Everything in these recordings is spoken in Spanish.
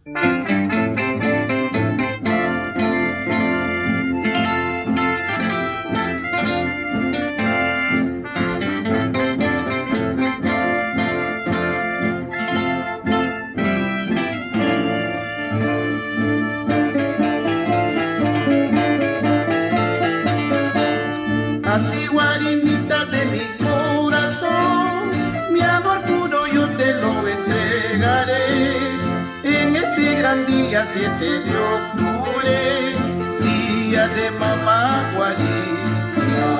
A ti, guarinita de mi corazón, mi amor puro yo te lo entregaré. En este gran día 7 de octubre, día de mamá guarina.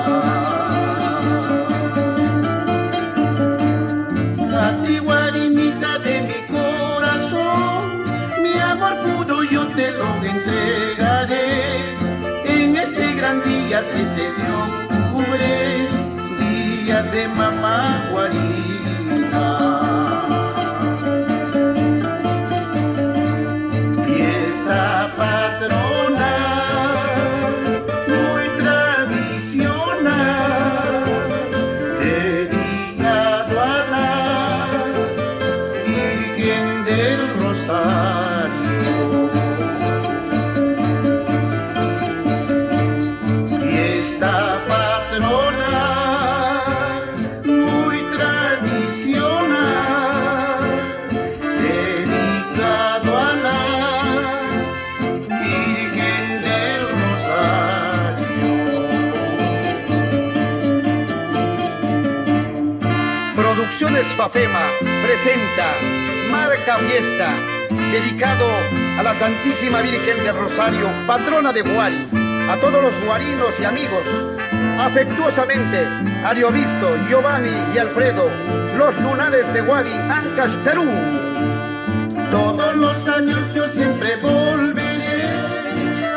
A ti, guarinita de mi corazón, mi amor puro yo te lo entregaré. En este gran día 7 de octubre, día de mamá guarina. Fiesta patrona, muy tradicional, dedicado a la Virgen del Rosario. Fiesta patrona, muy tradicional, dedicado a la Virgen del Rosario. Producciones Fafema presenta Marca Fiesta, dedicado a la Santísima Virgen del Rosario, patrona de Guari. A todos los guarinos y amigos, afectuosamente, Ariovisto, Giovanni y Alfredo, los lunares de Guari, Ancash, Perú. Todos los años yo siempre volveré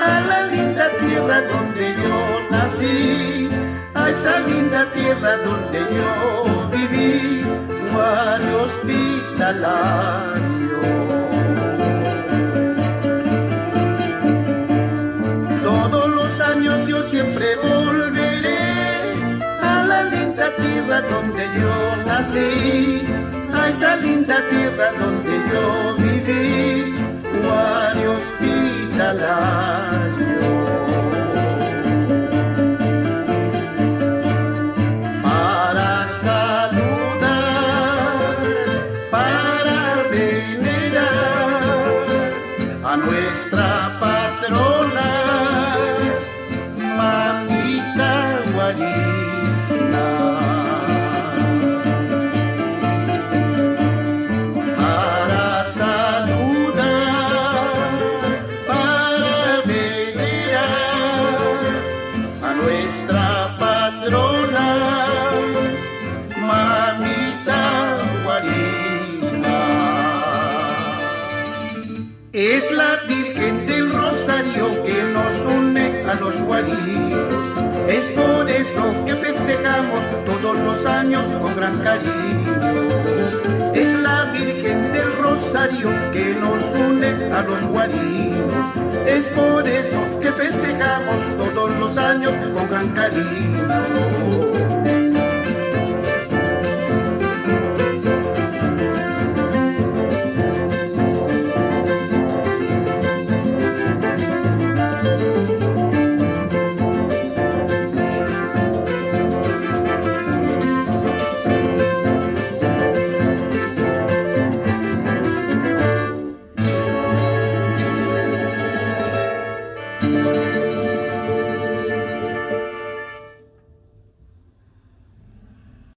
a la linda tierra donde yo nací, a esa linda tierra donde yo viví, Guari hospitalario. Yo siempre volveré a la linda tierra donde yo nací, a esa linda tierra donde yo viví, Guari hospitalario. Para saludar, para venerar a nuestra patrona, mamita guarina. Para saludar, para venerar a nuestra patrona, mamita guarina. Es la Virgen del Rosario que nos une a los guarinos. Es por eso que festejamos todos los años con gran cariño. Es la Virgen del Rosario que nos une a los guarinos. Es por eso que festejamos todos los años con gran cariño.